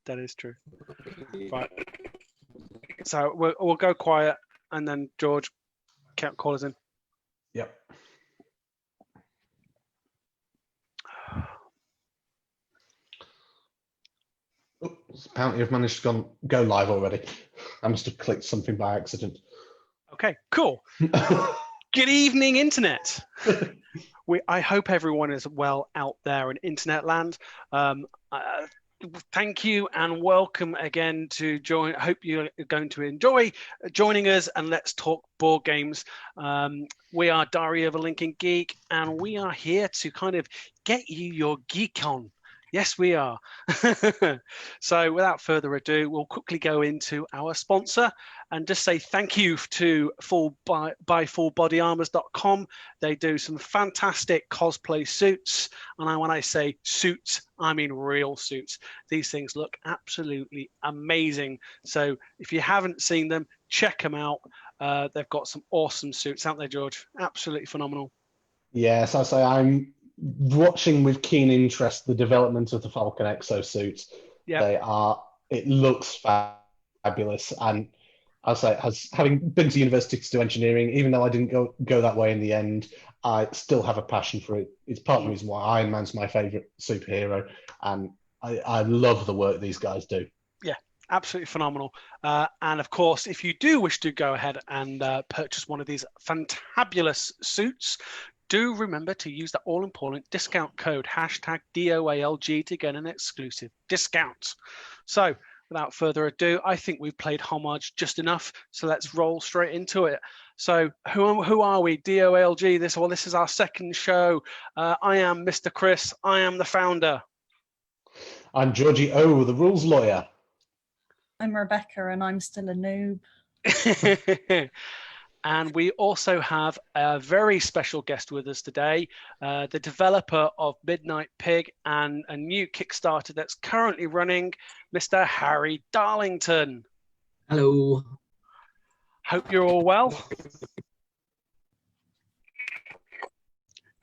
That is true. Right. So we'll go quiet, and then George, call us in. Yep. Oops, apparently I've managed to go live already. I must have clicked something by accident. Okay, cool. Good evening, Internet. I hope everyone is well out there in Internet land. Thank you and welcome again to join. I hope you're going to enjoy joining us and let's talk board games. We are Diary of a Lincoln Geek, and we are here to kind of get you your geek on. Yes, we are. So without further ado, we'll quickly go into our sponsor and just say thank you to fullbodyarmors.com. They do some fantastic cosplay suits. And when I say suits, I mean real suits. These things look absolutely amazing. So if you haven't seen them, check them out. They've got some awesome suits, haven't they, George? Absolutely phenomenal. Yes, I say I'm watching with keen interest the development of the Falcon exosuits. Yeah. It looks fabulous, and I say, having been to university to do engineering, even though I didn't go that way in the end, I still have a passion for it. It's part of the reason why Iron Man's my favorite superhero, and I love the work these guys do. Yeah, absolutely phenomenal. And of course, if you do wish to go ahead and purchase one of these fantabulous suits, do remember to use the all-important discount code #DOALG to get an exclusive discount. So without further ado, I think we've played homage just enough. So let's roll straight into it. So who are we? DOALG. This is our second show. I am Mr. Chris. I am the founder. I'm Georgie O, the rules lawyer. I'm Rebecca, and I'm still a noob. And we also have a very special guest with us today, the developer of Midnight Pig and a new Kickstarter that's currently running, Mr. Harry Darlington. Hello. Hope you're all well.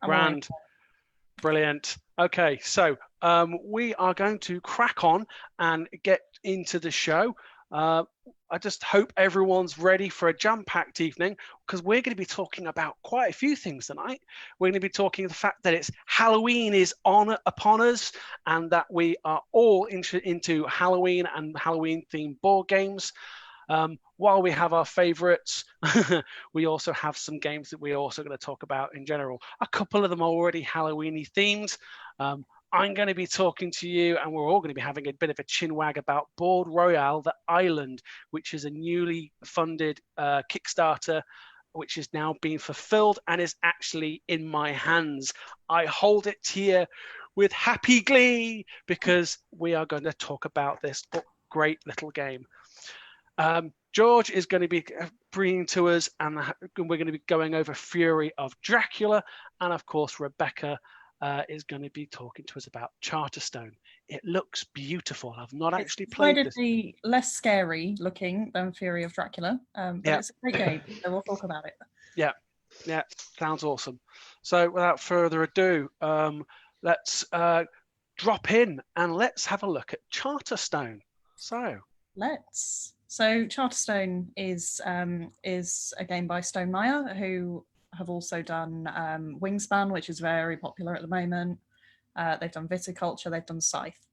Grand. Brilliant. Okay, so we are going to crack on and get into the show. I just hope everyone's ready for a jam-packed evening, because we're going to be talking about quite a few things tonight. We're going to be talking the fact that it's Halloween is upon us, and that we are all into Halloween and Halloween-themed board games. While we have our favorites, we also have some games that we're also going to talk about in general. A couple of them are already Halloween-y themed. I'm going to be talking to you, and we're all going to be having a bit of a chinwag about Board Royale The Island, which is a newly funded Kickstarter, which is now being fulfilled and is actually in my hands. I hold it here with happy glee because we are going to talk about this great little game. George is going to be bringing to us, and we're going to be going over Fury of Dracula, and of course Rebecca is going to be talking to us about Charterstone. It looks beautiful. I've not actually played this. It's less scary looking than Fury of Dracula, but it's a great game, so we'll talk about it. Yeah, sounds awesome. So without further ado, let's drop in and let's have a look at Charterstone. So Charterstone is a game by Stone Meyer, who have also done Wingspan, which is very popular at the moment. They've done Viticulture, they've done Scythe.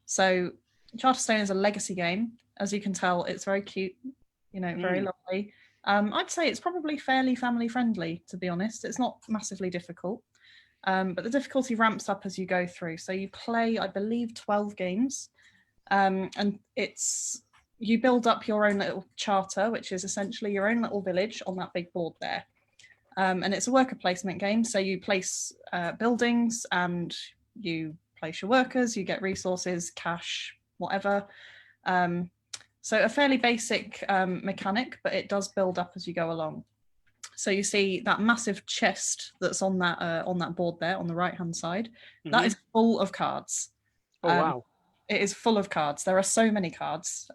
So Charterstone is a legacy game. As you can tell, it's very cute, very lovely. I'd say it's probably fairly family friendly, to be honest. It's not massively difficult, but the difficulty ramps up as you go through. So you play, I believe, 12 games, and you build up your own little charter, which is essentially your own little village on that big board there. And it's a worker placement game, so you place buildings and you place your workers, you get resources, cash, whatever. So a fairly basic mechanic, but it does build up as you go along. So you see that massive chest that's on that board there on the right-hand side. Mm-hmm. That is full of cards. Oh, wow. It is full of cards. There are so many cards.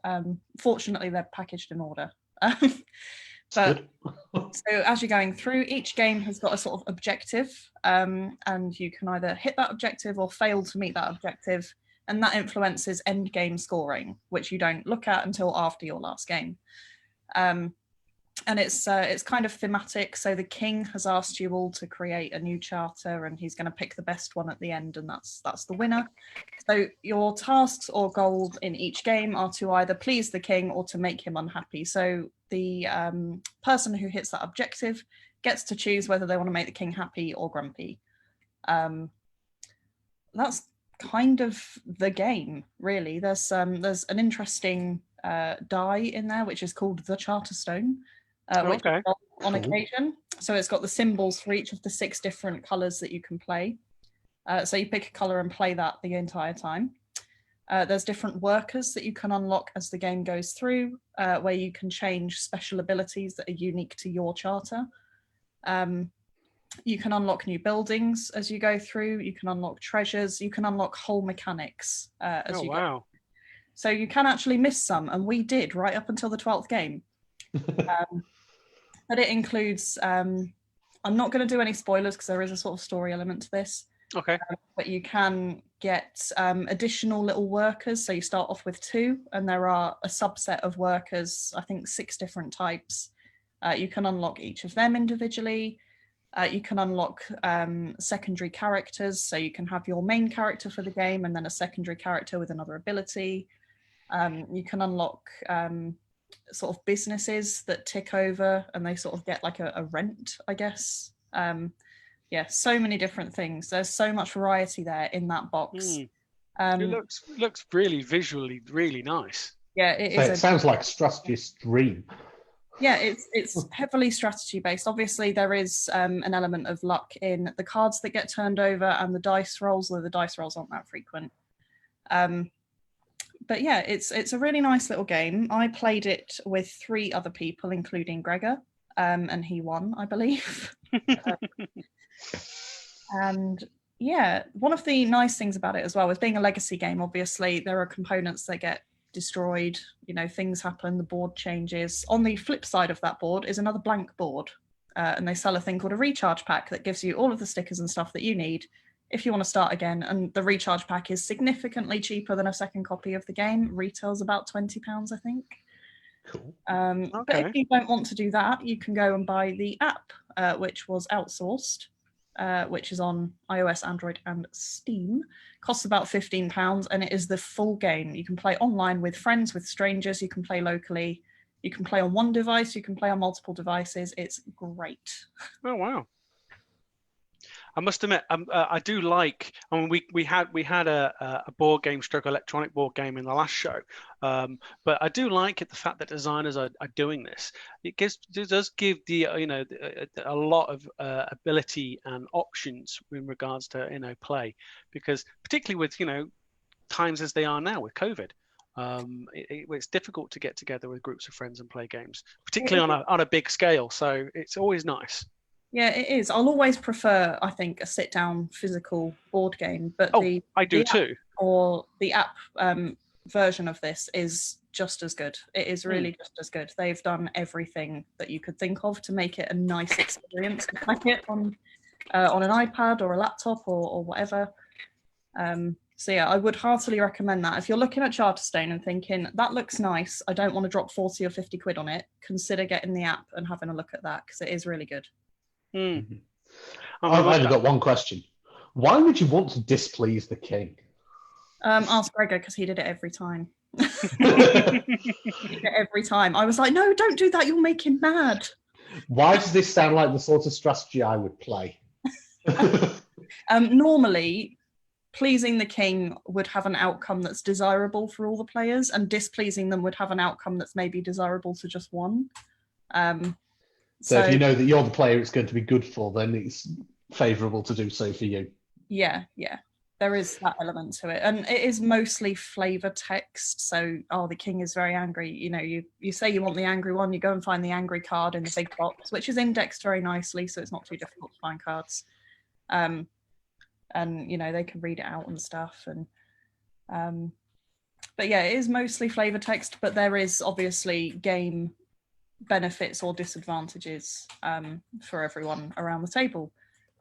Fortunately, they're packaged in order. So as you're going through, each game has got a sort of objective, and you can either hit that objective or fail to meet that objective, and that influences end game scoring, which you don't look at until after your last game. And it's kind of thematic. So the king has asked you all to create a new charter, and he's going to pick the best one at the end, and that's the winner. So your tasks or goals in each game are to either please the king or to make him unhappy. So the person who hits that objective gets to choose whether they want to make the king happy or grumpy. That's kind of the game, really. There's an interesting die in there, which is called the Charterstone. Which is on occasion. So it's got the symbols for each of the 6 different colours that you can play. So you pick a colour and play that the entire time. There's different workers that you can unlock as the game goes through, where you can change special abilities that are unique to your charter. You can unlock new buildings as you go through. You can unlock treasures. You can unlock whole mechanics as you go. So you can actually miss some, and we did right up until the 12th game. But it includes, I'm not going to do any spoilers because there is a sort of story element to this. Okay. But you can get additional little workers. So you start off with 2, and there are a subset of workers, I think 6 different types. You can unlock each of them individually. You can unlock secondary characters. So you can have your main character for the game and then a secondary character with another ability. You can unlock sort of businesses that tick over and they sort of get like a rent, I guess. Yeah, so many different things. There's so much variety there in that box. It looks really visually really nice. Yeah, it sounds like a strategist's dream. Yeah, it's heavily strategy based. Obviously, there is an element of luck in the cards that get turned over and the dice rolls, although the dice rolls aren't that frequent. But yeah, it's a really nice little game. I played it with 3 other people, including Gregor, and he won, I believe. And yeah, one of the nice things about it as well is being a legacy game. Obviously, there are components that get destroyed. You know, things happen. The board changes. On the flip side of that board is another blank board, and they sell a thing called a recharge pack that gives you all of the stickers and stuff that you need if you want to start again. And the recharge pack is significantly cheaper than a second copy of the game. Retails about £20, I think. Cool. But if you don't want to do that, you can go and buy the app, which was outsourced, which is on iOS, Android, and Steam. Costs about £15, and it is the full game. You can play online with friends, with strangers. You can play locally. You can play on one device. You can play on multiple devices. It's great. Oh wow! I must admit, I do like. I mean, we had a board game stroke electronic board game in the last show, but I do like it, the fact that designers are doing this. It does give the a lot of ability and options in regards to play, because particularly with times as they are now with COVID. It's difficult to get together with groups of friends and play games, particularly on a big scale. So it's always nice. Yeah, it is. I'll always prefer, I think, a sit-down physical board game. But I do too. Or the app version of this is just as good. It is really just as good. They've done everything that you could think of to make it a nice experience to play it on an iPad or a laptop or whatever. So yeah, I would heartily recommend that. If you're looking at Charterstone and thinking, that looks nice, I don't want to drop 40 or 50 quid on it, consider getting the app and having a look at that, because it is really good. Mm-hmm. I've only got one question. Why would you want to displease the king? Ask Gregor, because he did it every time. Every time. I was like, no, don't do that. You'll make him mad. Why does this sound like the sort of strategy I would play? Normally, pleasing the king would have an outcome that's desirable for all the players, and displeasing them would have an outcome that's maybe desirable to just one. So if you know that you're the player it's going to be good for, then it's favourable to do so for you. Yeah. There is that element to it. And it is mostly flavour text. So, the king is very angry. You say you want the angry one, you go and find the angry card in the big box, which is indexed very nicely, so it's not too difficult to find cards. And, they can read it out and stuff. And but yeah, it is mostly flavour text, but there is obviously game benefits or disadvantages for everyone around the table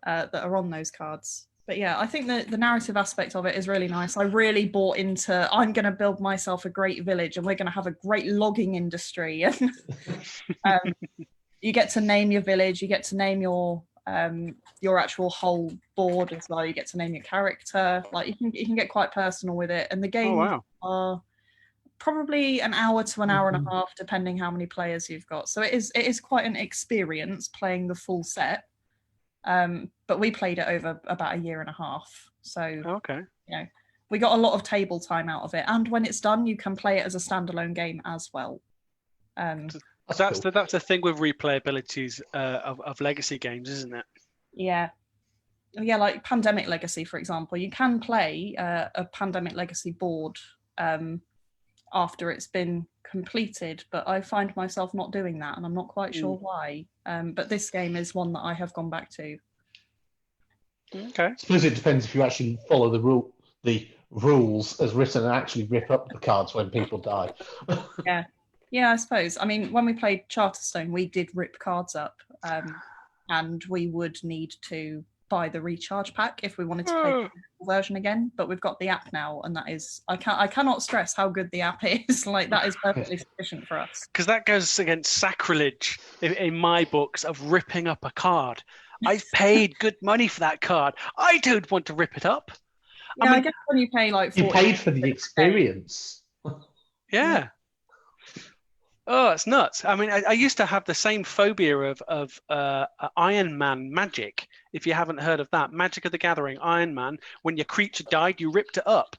that are on those cards. But yeah, I think the narrative aspect of it is really nice. I really bought into, I'm going to build myself a great village and we're going to have a great logging industry. And you get to name your village, you get to name your actual whole board as well. You get to name your character. Like you can get quite personal with it. And the games are probably an hour to an hour and a half, depending how many players you've got. So it is quite an experience playing the full set. But we played it over about a year and a half. So okay, we got a lot of table time out of it. And when it's done, you can play it as a standalone game as well. That's the thing with replayabilities of legacy games, isn't it? Yeah, like Pandemic Legacy, for example. You can play a Pandemic Legacy board after it's been completed, but I find myself not doing that, and I'm not quite sure why. But this game is one that I have gone back to. Okay. I suppose it depends if you actually follow the rules as written and actually rip up the cards when people die. Yeah, I suppose. I mean, when we played Charterstone, we did rip cards up, and we would need to buy the recharge pack if we wanted to play the version again. But we've got the app now, and that is I cannot stress how good the app is. Like, that is perfectly sufficient for us. Because that goes against sacrilege in my books of ripping up a card. I've paid good money for that card. I don't want to rip it up. Yeah, I guess when you pay like 40, you paid for the experience. Yeah. Oh, it's nuts. I mean, I used to have the same phobia of Iron Man magic. If you haven't heard of that, Magic of the Gathering, Iron Man, when your creature died, you ripped it up.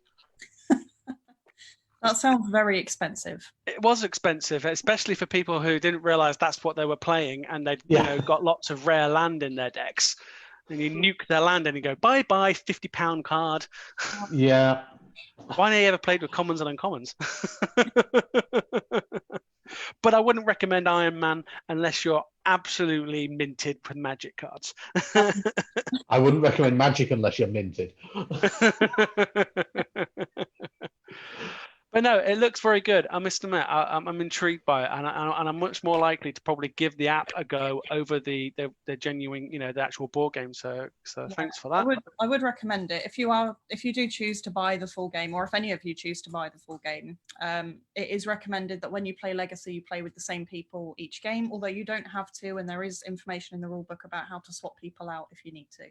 That sounds very expensive. It was expensive, especially for people who didn't realize that's what they were playing, and they'd got lots of rare land in their decks. And you nuke their land and you go, bye-bye, £50 card. Yeah. Why they ever played with commons and uncommons? But I wouldn't recommend Iron Man unless you're absolutely minted with magic cards. I wouldn't recommend Magic unless you're minted. But no, it looks very good. I must admit, I'm intrigued by it, and I'm much more likely to probably give the app a go over the genuine, the actual board game. So thanks for that. I would recommend it if you do choose to buy the full game, or if any of you choose to buy the full game. It is recommended that when you play Legacy, you play with the same people each game, although you don't have to, and there is information in the rulebook about how to swap people out if you need to.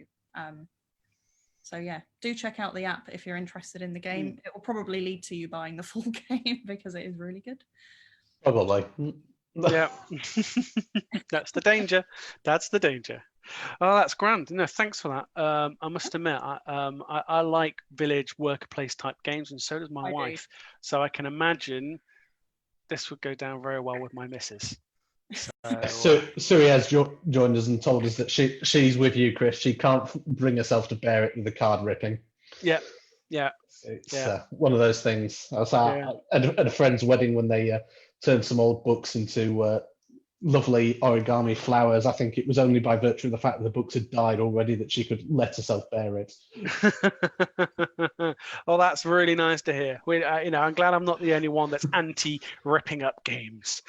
So yeah, do check out the app if you're interested in the game. It will probably lead to you buying the full game because it is really good. Probably. Yeah. That's the danger. That's the danger. Oh, that's grand. No, thanks for that. I must admit, I like village workplace type games, and so does my wife. So I can imagine this would go down very well with my missus. So Suri has joined us and told us that she's with you, Chris. She can't bring herself to bear it with the card ripping. Yeah. It's one of those things. I was at a friend's wedding when they turned some old books into lovely origami flowers. I think it was only by virtue of the fact that the books had died already that she could let herself bear it. Well, that's really nice to hear. I'm glad I'm not the only one that's anti-ripping up games.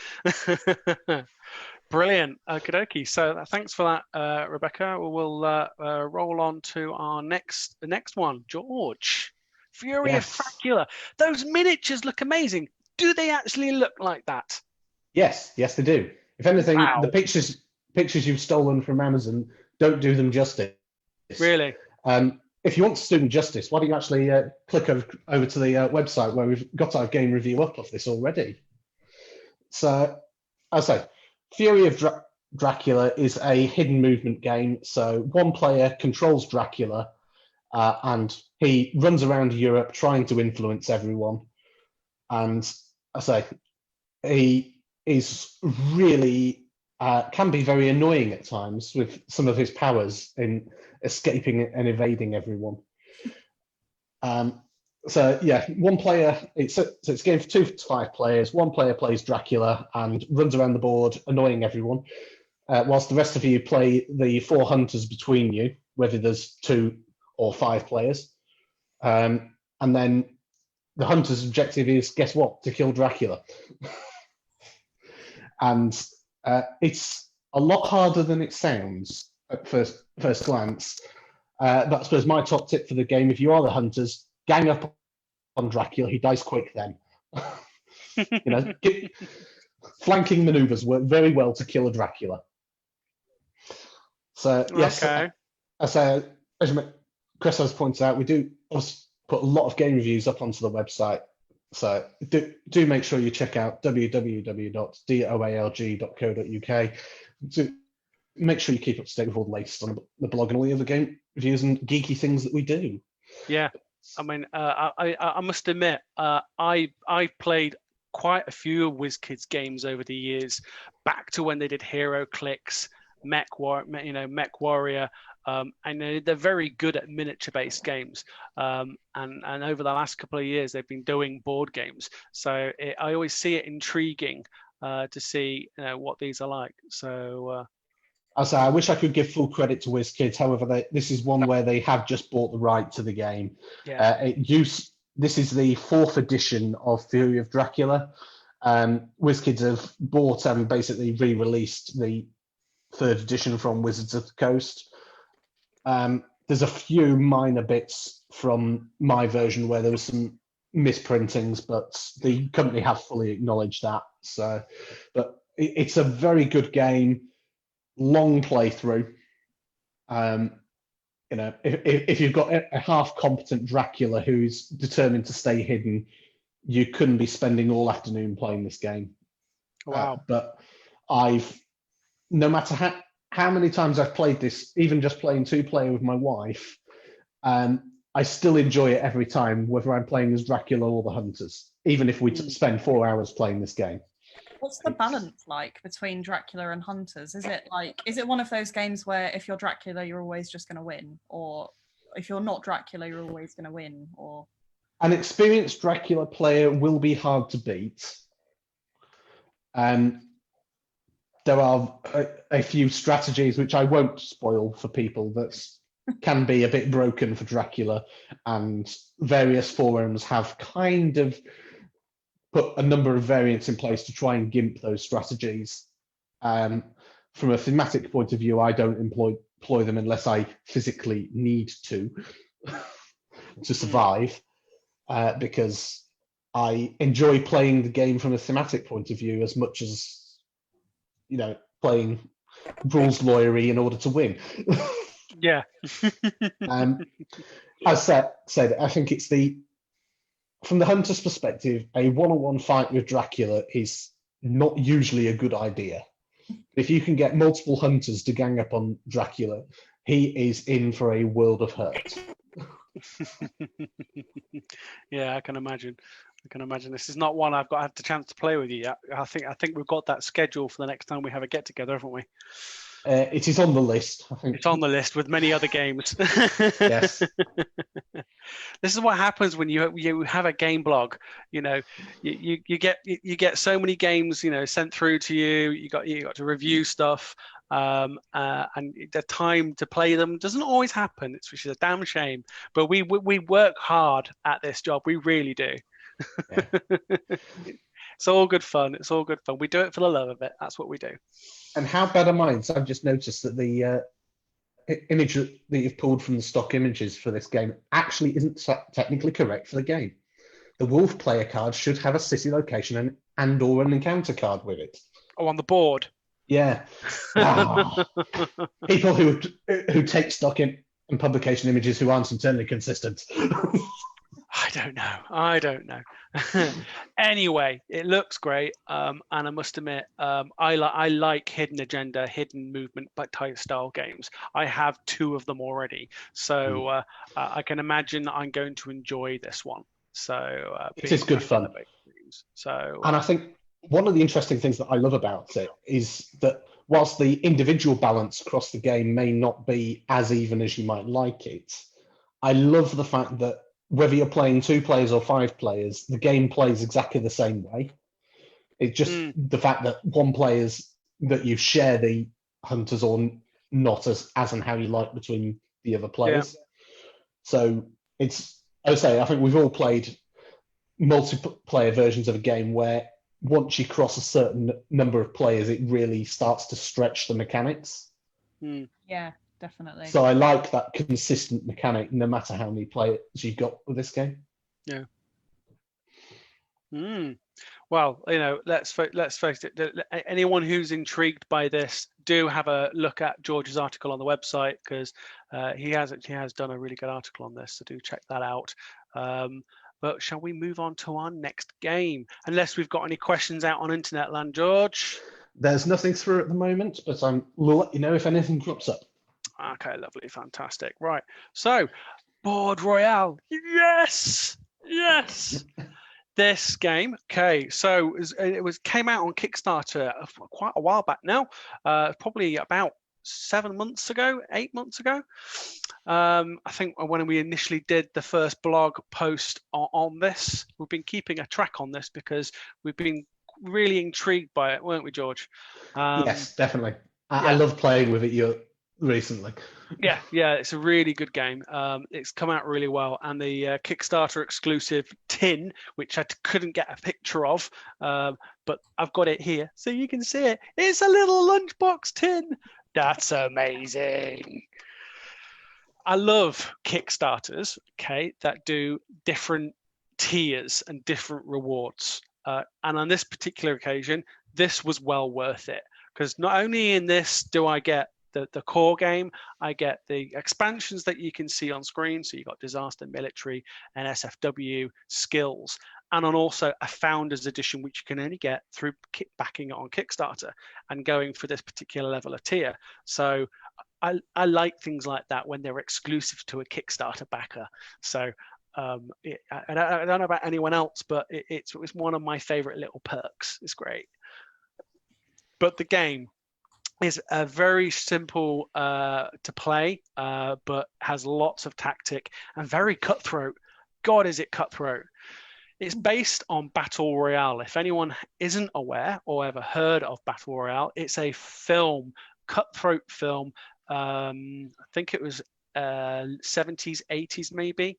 Brilliant. Okie dokie. So thanks for that, Rebecca. We'll roll on to our next one. George, Fury of Dracula. Those miniatures look amazing. Do they actually look like that? Yes, they do. If anything, the pictures you've stolen from Amazon don't do them justice. Really? If you want to do them justice, why don't you actually click over to the website where we've got our game review up of this already. So, as I say, Fury of Dracula is a hidden movement game. So one player controls Dracula, and he runs around Europe trying to influence everyone. And I say, he is really can be very annoying at times with some of his powers in escaping and evading everyone. One player. It's a game for 2 to 5 players. One player plays Dracula and runs around the board annoying everyone, whilst the rest of you play the 4 hunters between you, whether there's 2 or 5 players. And then the hunter's objective is, guess what? To kill Dracula. And it's a lot harder than it sounds at first glance. But I suppose my top tip for the game, if you are the hunters, gang up on Dracula. He dies quick then. Flanking maneuvers work very well to kill a Dracula. So yes, Okay. as Chris has pointed out, we do put a lot of game reviews up onto the website. So do make sure you check out www.doalg.co.uk to make sure you keep up to date with all the latest on the blog and all the other game reviews and geeky things that we do. Yeah, I mean, I must admit, I played quite a few WizKids games over the years, back to when they did Hero Clicks, Mech Warrior, and they're very good at miniature-based games. And over the last couple of years, they've been doing board games. So I always see it intriguing to see what these are like. So. I wish I could give full credit to WizKids. However, this is one where they have just bought the right to the game. Yeah. This is the 4th edition of Fury of Dracula. WizKids have bought and basically re-released the 3rd edition from Wizards of the Coast. There's a few minor bits from my version where there was some misprintings, but the company have fully acknowledged that. So, but it's a very good game. Long playthrough. If you've got a half competent Dracula who's determined to stay hidden, you couldn't be spending all afternoon playing this game. Wow. But no matter how many times I've played this, even just playing 2-player with my wife, I still enjoy it every time, whether I'm playing as Dracula or the Hunters, even if we spend 4 hours playing this game. What's the balance like between Dracula and Hunters? Is it one of those games where if you're Dracula, you're always just going to win, or if you're not Dracula, you're always going to win? Or an experienced Dracula player will be hard to beat. There are a few strategies which I won't spoil for people that can be a bit broken for Dracula, and various forums have kind of put a number of variants in place to try and gimp those strategies. From a thematic point of view, I don't employ them unless I physically need to survive, because I enjoy playing the game from a thematic point of view as much as, playing rules lawyery in order to win. Yeah. As said, I think it's from the Hunter's perspective, a one-on-one fight with Dracula is not usually a good idea. If you can get multiple Hunters to gang up on Dracula, he is in for a world of hurt. Yeah, I can imagine. This is not one I've had the chance to play with you yet. I think we've got that scheduled for the next time we have a get together, haven't we? It is on the list. I think it's on the list with many other games. Yes. This is what happens when you have a game blog. You get so many games sent through to you. You got to review stuff, and the time to play them doesn't always happen. Which is a damn shame. But we work hard at this job. We really do. Yeah. It's all good fun. We do it for the love of it. That's what we do. And how bad are mine? So I've just noticed that the image that you've pulled from the stock images for this game actually isn't technically correct for the game. The Wolf player card should have a city location and or an encounter card with it. Oh, on the board? Yeah. People who take stock in publication images who aren't internally consistent. I don't know. Anyway, it looks great, and I must admit, I like hidden agenda, hidden movement type style games. I have 2 of them already, so I can imagine I'm going to enjoy this one. So it is good fun. And I think one of the interesting things that I love about it is that whilst the individual balance across the game may not be as even as you might like it, I love the fact that whether you're playing 2 players or 5 players, the game plays exactly the same way. It's just the fact that one player's that you share the Hunters or not as and how you like between the other players. Yeah. So it's, I think we've all played multiplayer versions of a game where once you cross a certain number of players, it really starts to stretch the mechanics. Yeah. definitely. So I like that consistent mechanic, no matter how many players you've got with this game. Yeah. Well, let's face it. Anyone who's intrigued by this, do have a look at George's article on the website, because he has done a really good article on this. So do check that out. But shall we move on to our next game? Unless we've got any questions out on internet land, George. There's nothing through at the moment, but we'll let you know if anything crops up. Okay, lovely, fantastic. Right, so Board Royale, yes. This game, okay, so it came out on Kickstarter quite a while back now, probably about 8 months ago. I think when we initially did the first blog post on this, we've been keeping a track on this because we've been really intrigued by it, weren't we, George? Yes, definitely. I love playing with it recently. Yeah, it's a really good game. It's come out really well, and the Kickstarter exclusive tin, which I couldn't get a picture of, but I've got it here so you can see it. It's a little lunchbox tin. That's amazing. I love Kickstarters, okay, that do different tiers and different rewards. And on this particular occasion, this was well worth it, because not only in this do I get the core game, I get the expansions that you can see on screen. So you've got Disaster, Military, and SFW, Skills, and on also a Founders Edition, which you can only get through backing it on Kickstarter and going for this particular level of tier. So I like things like that when they're exclusive to a Kickstarter backer. So I don't know about anyone else, but it's one of my favorite little perks. It's great. But the game is very simple to play, but has lots of tactic and very cutthroat. God, is it cutthroat. It's based on Battle Royale. If anyone isn't aware or ever heard of Battle Royale, it's a film, cutthroat film. I think it was 70s, 80s maybe,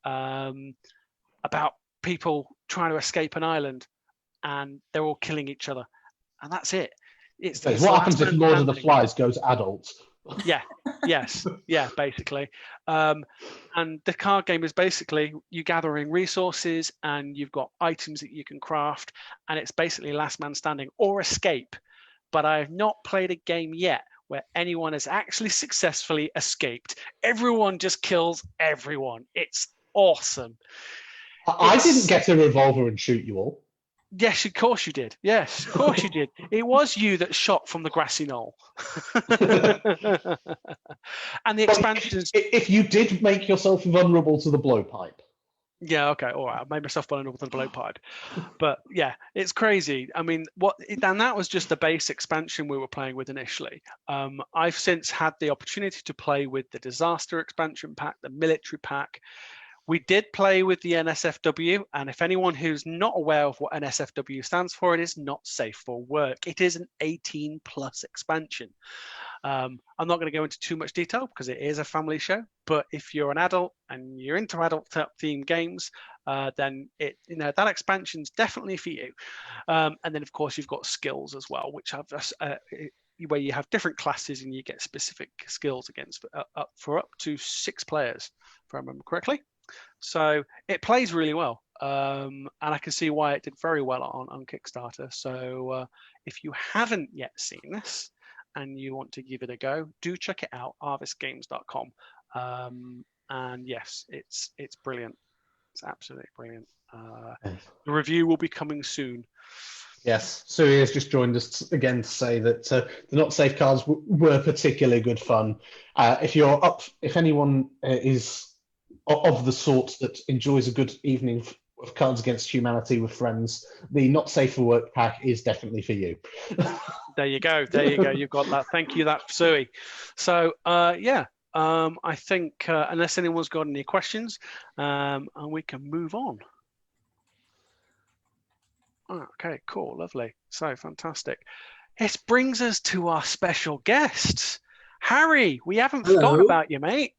about people trying to escape an island, and they're all killing each other. And that's it. It's what happens if Lord of the Flies goes adult? Yeah, yes, yeah, basically. And the card game is basically you gathering resources and you've got items that you can craft, and it's basically last man standing or escape. But I have not played a game yet where anyone has actually successfully escaped. Everyone just kills everyone. It's awesome. I didn't get a revolver and shoot you all. Yes, of course you did. Yes, of course you did. It was you that shot from the grassy knoll. And the expansions. If you did make yourself vulnerable to the blowpipe. Yeah, okay, all right. I made myself vulnerable to the blowpipe. But yeah, it's crazy. I mean, and that was just the base expansion we were playing with initially. I've since had the opportunity to play with the Disaster expansion pack, the Military pack. We did play with the NSFW, and if anyone who's not aware of what NSFW stands for, it is not safe for work. It is an 18+ expansion. I'm not going to go into too much detail because it is a family show, but if you're an adult and you're into adult themed games, then that expansion's definitely for you. And then of course you've got skills as well, which have where you have different classes and you get specific skills against for up to 6 players, if I remember correctly. So it plays really well, and I can see why it did very well on Kickstarter. So if you haven't yet seen this and you want to give it a go, do check it out, harvestgames.com. And yes, it's brilliant. It's absolutely brilliant. The review will be coming soon. Yes, Suri has just joined us again to say that the Not Safe cards were particularly good fun. If anyone is of the sort that enjoys a good evening of Cards Against Humanity with friends, the Not Safe for Work pack is definitely for you. There you go. You've got that. Thank you, that Sui. So I think unless anyone's got any questions, and we can move on. Okay, cool, lovely. So fantastic. It brings us to our special guests. Harry, we haven't forgotten about you, mate.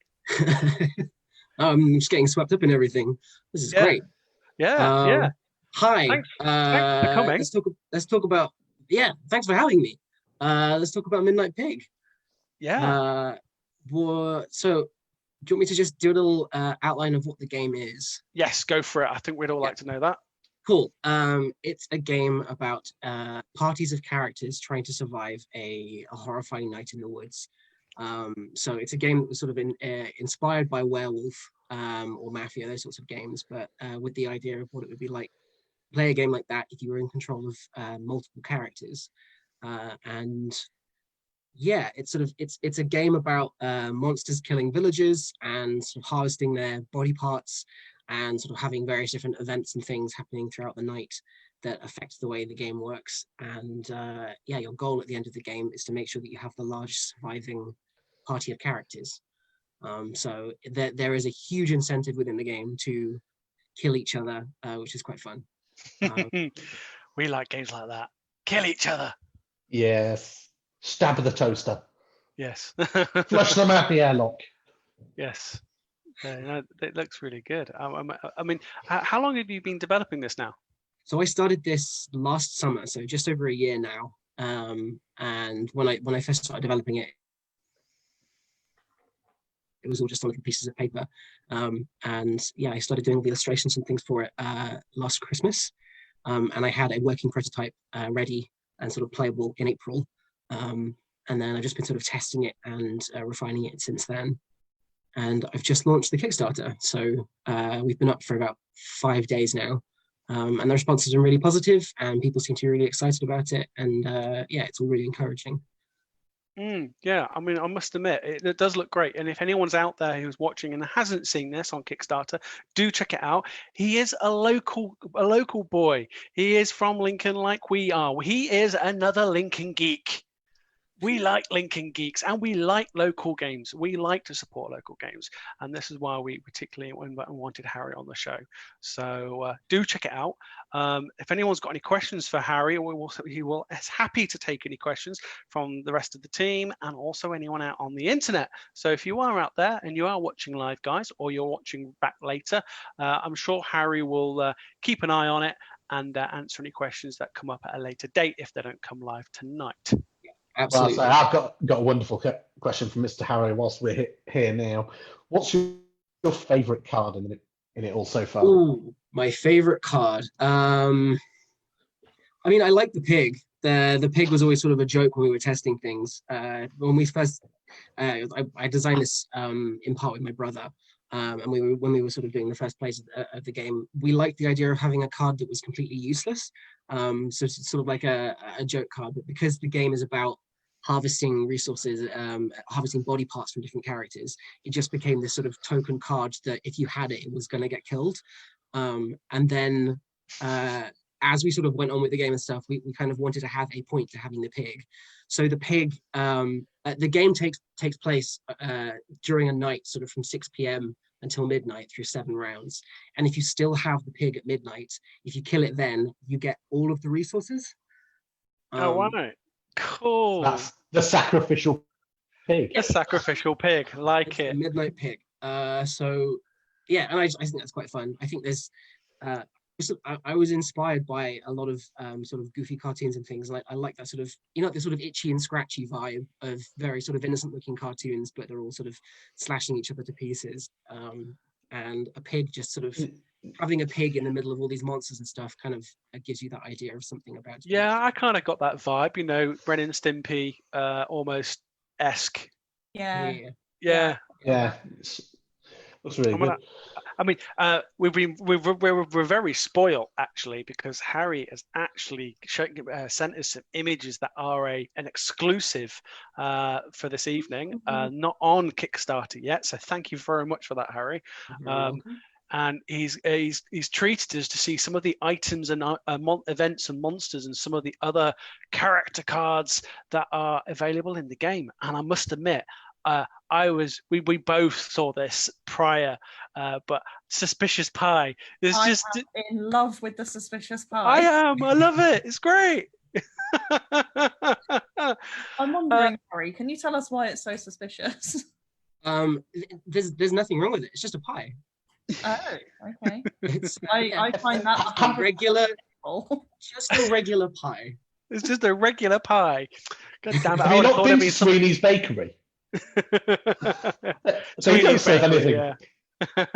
I'm just getting swept up in everything. This is great. Yeah. Hi. Thanks for coming. Let's talk about. Yeah. Thanks for having me. Let's talk about Midnight Pig. Yeah. So, do you want me to just do a little outline of what the game is? Yes, go for it. I think we'd all like to know that. Cool. It's a game about parties of characters trying to survive a horrifying night in the woods. So it's a game that was sort of inspired by Werewolf or Mafia, those sorts of games, but with the idea of what it would be like to play a game like that if you were in control of multiple characters. And yeah, it's a game about monsters killing villagers and sort of harvesting their body parts and sort of having various different events and things happening throughout the night that affect the way the game works. And yeah, your goal at the end of the game is to make sure that you have the largest surviving party of characters. So there is a huge incentive within the game to kill each other, which is quite fun. We like games like that. Kill each other. Yes. Stab the toaster. Yes. Flush them out the airlock. Yes. No, it looks really good. I mean, how long have you been developing this now? So I started this last summer, so just over a year now. And when I first started developing it, it was all just on little pieces of paper. And yeah, I started doing the illustrations and things for it last Christmas. And I had a working prototype ready and sort of playable in April. And then I've just been sort of testing it and refining it since then. And I've just launched the Kickstarter. So we've been up for about 5 days now. And the response has been really positive and people seem to be really excited about it. And yeah, it's all really encouraging. Yeah, I mean, I must admit, it does look great. And if anyone's out there who's watching and hasn't seen this on Kickstarter, do check it out. He is a local boy. He is from Lincoln like we are. He is another Lincoln geek. We like Lincoln geeks and we like local games. We like to support local games. And this is why we particularly wanted Harry on the show. So do check it out. If anyone's got any questions for Harry, he is happy to take any questions from the rest of the team and also anyone out on the internet. So if you are out there and you are watching live, guys, or you're watching back later, I'm sure Harry will keep an eye on it and answer any questions that come up at a later date if they don't come live tonight. Absolutely. Well, I've got a wonderful question from Mr. Harry whilst we're here now. What's your favourite card in it all so far? Ooh, my favourite card. I mean, I like the pig. The pig was always sort of a joke when we were testing things. When we first, I designed this in part with my brother. And when we were sort of doing the first plays of the game, we liked the idea of having a card that was completely useless. So it's sort of like a joke card, but because the game is about harvesting resources, harvesting body parts from different characters, it just became this sort of token card that if you had it, it was going to get killed. And then as we sort of went on with the game and stuff, we kind of wanted to have a point to having the pig. So the pig, the game takes place during a night, sort of from 6 p.m. until midnight through 7 rounds. And if you still have the pig at midnight, if you kill it then, you get all of the resources. Oh, wow. Cool. That's the sacrificial pig. A sacrificial pig, like it. Midnight pig. So yeah, and I think that's quite fun. I think there's I was inspired by a lot of sort of goofy cartoons and things. Like I like that sort of, the sort of itchy and scratchy vibe of very sort of innocent looking cartoons, but they're all sort of slashing each other to pieces. And a pig, just sort of having a pig in the middle of all these monsters and stuff kind of gives you that idea of something about it. Yeah, I kind of got that vibe, Ren and Stimpy almost esque. Yeah. Yeah. Looks really good. I mean, we're very spoiled actually, because Harry has actually sent us some images that are an exclusive for this evening, not on Kickstarter yet. So thank you very much for that, Harry. And he's treated us to see some of the items and events and monsters and some of the other character cards that are available in the game. And I must admit, we both saw this prior, but Suspicious Pie is just in love with the Suspicious Pie. I am. I love it. It's great. I'm wondering, Harry, can you tell us why it's so suspicious? There's nothing wrong with it. It's just a pie. Oh, okay. I find that regular, just a regular pie. It's just a regular pie. God damn it! Have you not been to Sweeney's Bakery? So you don't save anything Yeah.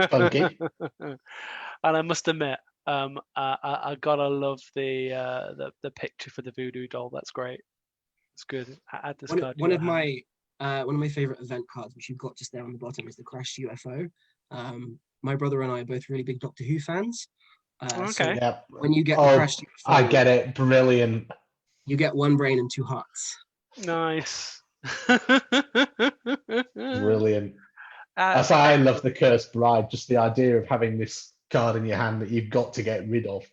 funky. And I must admit, I gotta love the picture for the voodoo doll. That's great. It's good. Add this card. to One your of hand. my favorite event cards, which you've got just there on the bottom, is the crashed UFO. My brother and I are both really big Doctor Who fans. So Okay. Yeah. when you get the Oh, crashed UFO, I get it. Brilliant. you get one brain and two hearts. Nice. Brilliant. Uh, That's why I love the Cursed Bride. Just the idea of having this card in your hand that you've got to get rid of.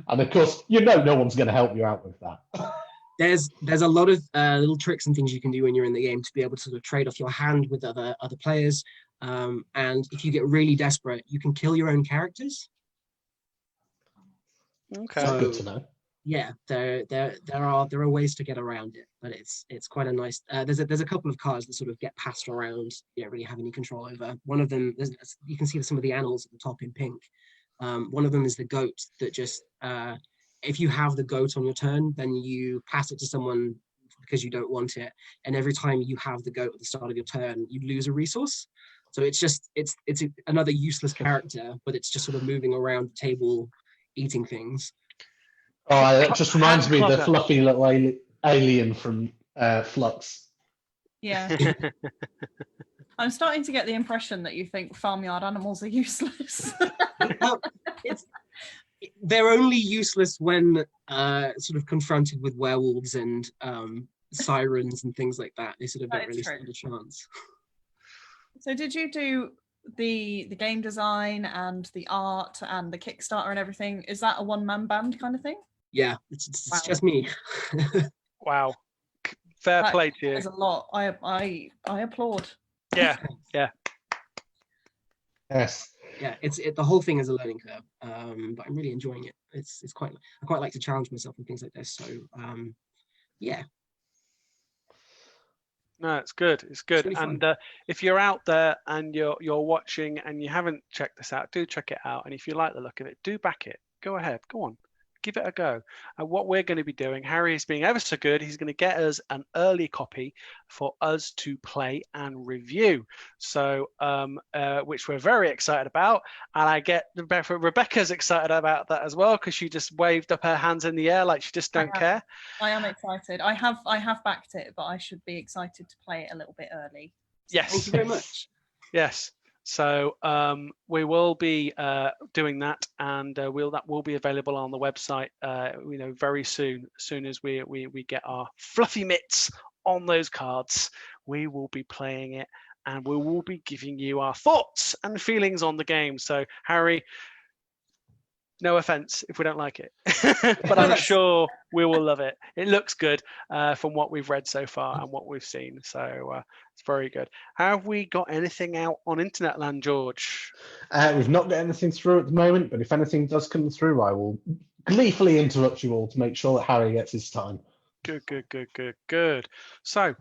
And of course, no one's going to help you out with that. There's a lot of little tricks and things you can do when you're in the game to be able to sort of trade off your hand with other players. And if you get really desperate, you can kill your own characters. okay. That's So- good to know. Yeah, there are ways to get around it, but it's quite a nice. There's a couple of cards that sort of get passed around. You don't really have any control over. One of them, you can see some of the annals at the top in pink. One of them is the goat that just if you have the goat on your turn, then you pass it to someone because you don't want it, and every time you have the goat at the start of your turn, you lose a resource. So it's another useless character, but it's just sort of moving around the table, eating things. Oh, that just reminds me of the Handclogger. fluffy little alien from Flux. Yeah. I'm starting to get the impression that you think farmyard animals are useless. Well, they're only useless when sort of confronted with werewolves and sirens and things like that. They sort of That don't is really true. stand a chance. So did you do the game design and the art and the Kickstarter and everything? Is that a one-man band kind of thing? Yeah, it's Wow. just me. Wow. Fair That play to you. There's a lot. I applaud. Yeah. Yes. Yeah, the whole thing is a learning curve, but I'm really enjoying it. I quite like to challenge myself and things like this. So yeah. No, it's good. It's good. really fun. And if you're out there and you're watching and you haven't checked this out, do check it out. And if you like the look of it, do back it. Go ahead. Go on. Give it a go. And what we're going to be doing, Harry is being ever so good. He's going to get us an early copy for us to play and review. So, which we're very excited about. And I get Rebecca's excited about that as well, because she just waved up her hands in the air like she just don't care. I am excited. I have backed it, but I should be excited to play it a little bit early. Yes. Thank you very much. Yes. So we will be doing that, and that will be available on the website, very soon. As soon as we get our fluffy mitts on those cards, we will be playing it, and we will be giving you our thoughts and feelings on the game. So, Harry, no offense if we don't like it, but I'm sure we will love it. It looks good from what we've read so far and what we've seen. So it's very good. Have we got anything out on internet land, George? We've not got anything through at the moment, but if anything does come through, I will gleefully interrupt you all to make sure that Harry gets his time. Good. So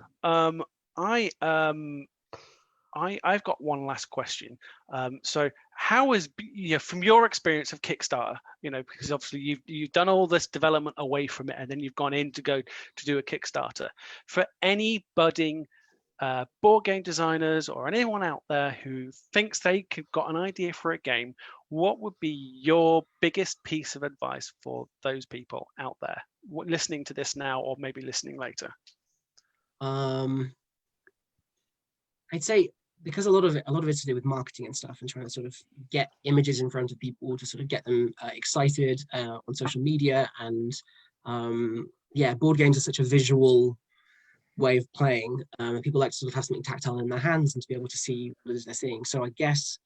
I've got one last question. So how is, from your experience of Kickstarter, because obviously you've done all this development away from it, and then you've gone in to do a Kickstarter. For any budding board game designers or anyone out there who thinks they got an idea for a game, what would be your biggest piece of advice for those people out there listening to this now, or maybe listening later? I'd say, because a lot of it's to do with marketing and stuff, and trying to sort of get images in front of people to sort of get them excited on social media. And board games are such a visual way of playing. People like to sort of have something tactile in their hands and to be able to see what it is they're seeing. So I guess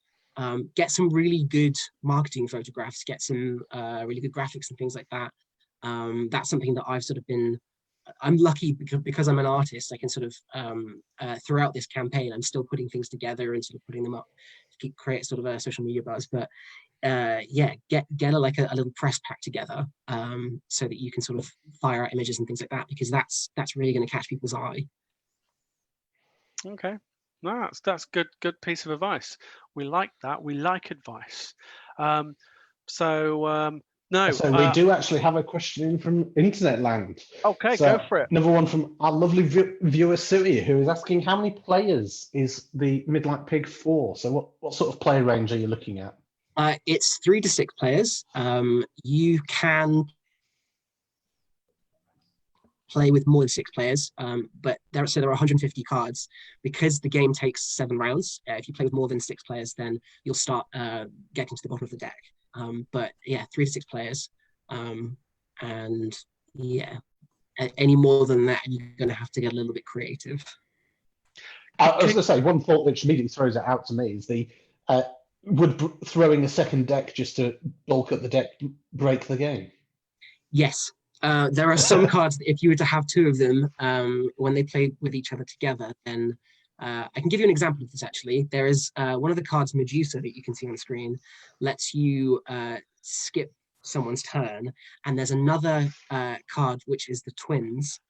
get some really good marketing photographs, get some really good graphics and things like that. That's something that I've sort of been. I'm lucky because I'm an artist. I can sort of throughout this campaign, I'm still putting things together and sort of putting them up to create sort of a social media buzz. But get a little press pack together so that you can sort of fire out images and things like that, because that's really going to catch people's eye. Okay, no, that's good piece of advice. We like that. We like advice. So No. So we do actually have a question in from Internet Land. Okay, So go for it. another one from our lovely viewer Suri, who is asking how many players is the Midnight Pig for? So what sort of player range are you looking at? It's 3 to 6 players. You can play with more than 6 players, but there are 150 cards. Because the game takes 7 rounds, if you play with more than 6 players, then you'll start getting to the bottom of the deck. But yeah, 3 to 6 players, and yeah, any more than that, you're going to have to get a little bit creative. I was going to say, one thought which immediately throws it out to me is would throwing a second deck just to bulk up the deck break the game? Yes. There are some cards that if you were to have 2 of them, when they play with each other together, then I can give you an example of this actually. There is one of the cards, Medusa, that you can see on the screen, lets you skip someone's turn. And there's another card, which is the Twins,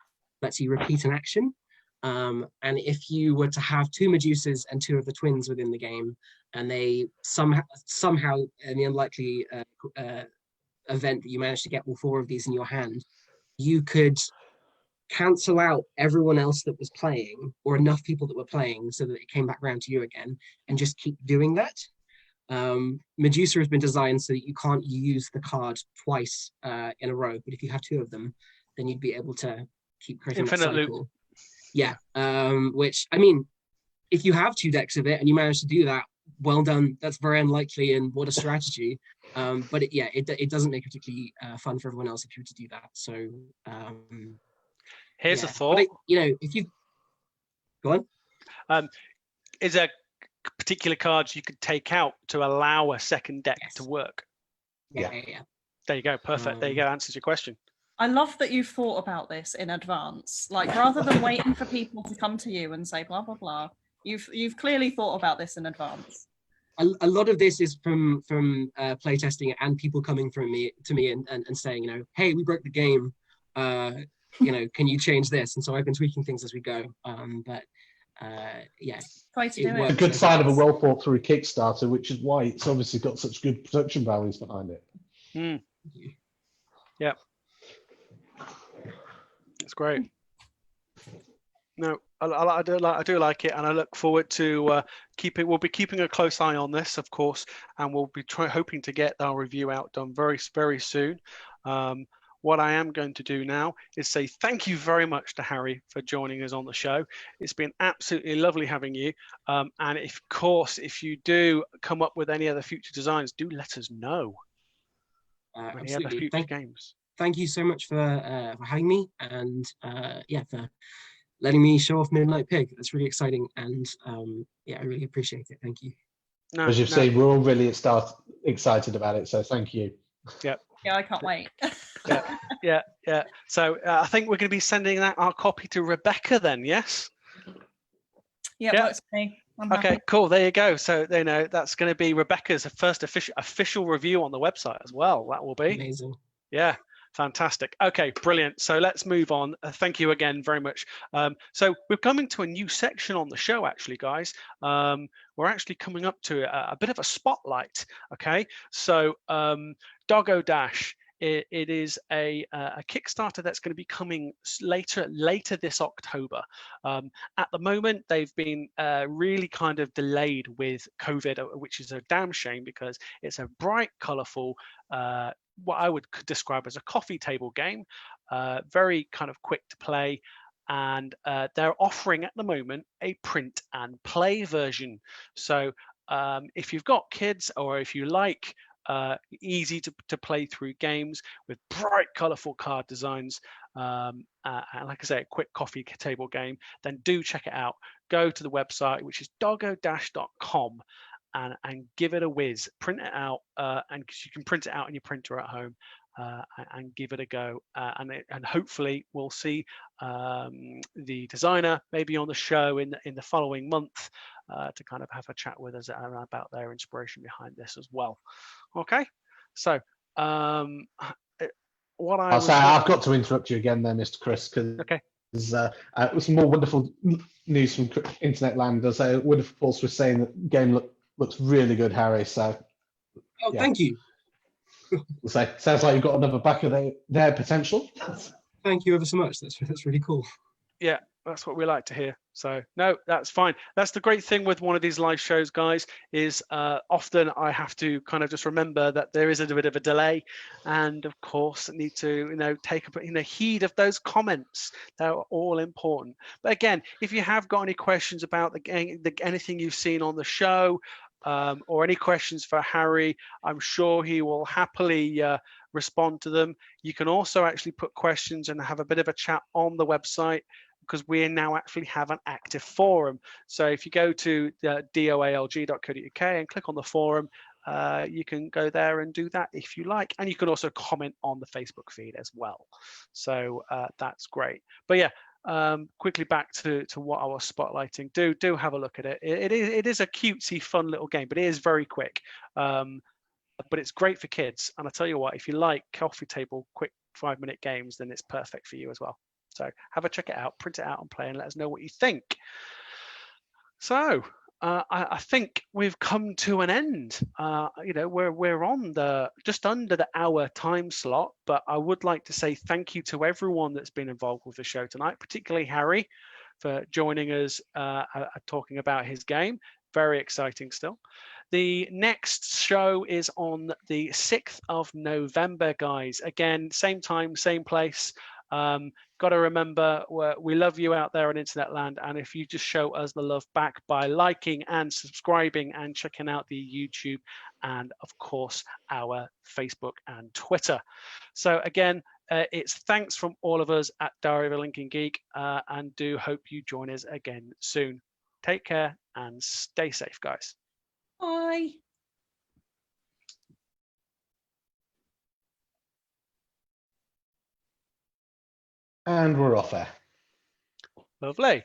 lets you repeat an action. And if you were to have 2 Medusas and 2 of the Twins within the game, and they somehow in the unlikely event that you manage to get all 4 of these in your hand, you could cancel out everyone else that was playing, or enough people that were playing, so that it came back around to you again, and just keep doing that. Medusa has been designed so that you can't use the card twice in a row, but if you have 2 of them, then you'd be able to keep creating Infinite that cycle. loop. Yeah, which, I mean, if you have 2 decks of it and you manage to do that, well done. That's very unlikely, and what a strategy. But it doesn't make it particularly fun for everyone else if you were to do that. So here's a thought. If you go on, Is there particular cards you could take out to allow a second deck to work? Yeah. There you go. Perfect. There you go. Answers your question. I love that you've thought about this in advance. Like, rather than waiting for people to come to you and say blah blah blah, you've clearly thought about this in advance. A lot of this is from playtesting and people coming to me and saying, hey, we broke the game. Can you change this? And so I've been tweaking things as we go. Try to do it. A good sign of a well thought through Kickstarter, which is why it's obviously got such good production values behind it. Yeah. It's great. No, I do like it, and I look forward to we'll be keeping a close eye on this, of course, and we'll be hoping to get our review out done very, very soon. What I am going to do now is say thank you very much to Harry for joining us on the show. It's been absolutely lovely having you. And of course, if you do come up with any other future designs, do let us know. Any other future games. Thank you so much for having me, and for letting me show off Midnight Pig. That's really exciting, and I really appreciate it. Thank you. As you've seen, we're all really excited about it, so thank you. Yep. Yeah, I can't wait. Yeah. So I think we're going to be sending our copy to Rebecca then, yes? Yeah, works for me. Okay, cool. There you go. So that's going to be Rebecca's first official review on the website as well. That will be amazing. Yeah. Fantastic. Okay, brilliant. So let's move on. Thank you again very much. So we're coming to a new section on the show, actually, guys. We're actually coming up to a bit of a spotlight. Okay, so Doggo Dash. It is a Kickstarter that's going to be coming later this October. At the moment, they've been really kind of delayed with COVID, which is a damn shame because it's a bright, colourful, what I would describe as a coffee table game, very kind of quick to play. And they're offering at the moment a print and play version. So if you've got kids, or if you like easy to play through games with bright, colorful card designs, and like I say, a quick coffee table game, then do check it out. Go to the website, which is doggodash.com, and give it a whiz. Print it out, and you can print it out on your printer at home, and give it a go. And hopefully we'll see the designer maybe on the show in the following month to kind of have a chat with us about their inspiration behind this as well. Okay, so what I'll say I've got to interrupt you again there, Mr. Chris, because it was some more wonderful news from Internet Land. As wonderful Pulse was saying that game looks really good, Harry. So thank you. So sounds like you've got another backer there potential. Thank you ever so much. That's really cool. Yeah, that's what we like to hear. So no, that's fine. That's the great thing with one of these live shows, guys, is often I have to kind of just remember that there is a bit of a delay, and of course need to take a heed of those comments. They're all important. But again, if you have got any questions about anything you've seen on the show, or any questions for Harry, I'm sure he will happily respond to them. You can also actually put questions and have a bit of a chat on the website, because we now actually have an active forum. So if you go to doalg.co.uk and click on the forum, you can go there and do that if you like. And you can also comment on the Facebook feed as well. So that's great. But yeah, quickly back to what I was spotlighting. Do have a look at it. It is a cutesy, fun little game, but it is very quick. But it's great for kids. And I tell you what, if you like coffee table, quick 5-minute games, then it's perfect for you as well. So have a check it out, print it out and play, and let us know what you think. So I think we've come to an end. We're on just under the hour time slot, but I would like to say thank you to everyone that's been involved with the show tonight, particularly Harry for joining us talking about his game. Very exciting still. The next show is on the 6th of November, guys. Again, same time, same place. Got to remember, we love you out there in internet land, and if you just show us the love back by liking and subscribing and checking out the YouTube and of course our Facebook and Twitter. So again, it's thanks from all of us at Diary of a Lincoln Geek, and do hope you join us again soon. Take care and stay safe, guys. Bye. And we're off there. Lovely.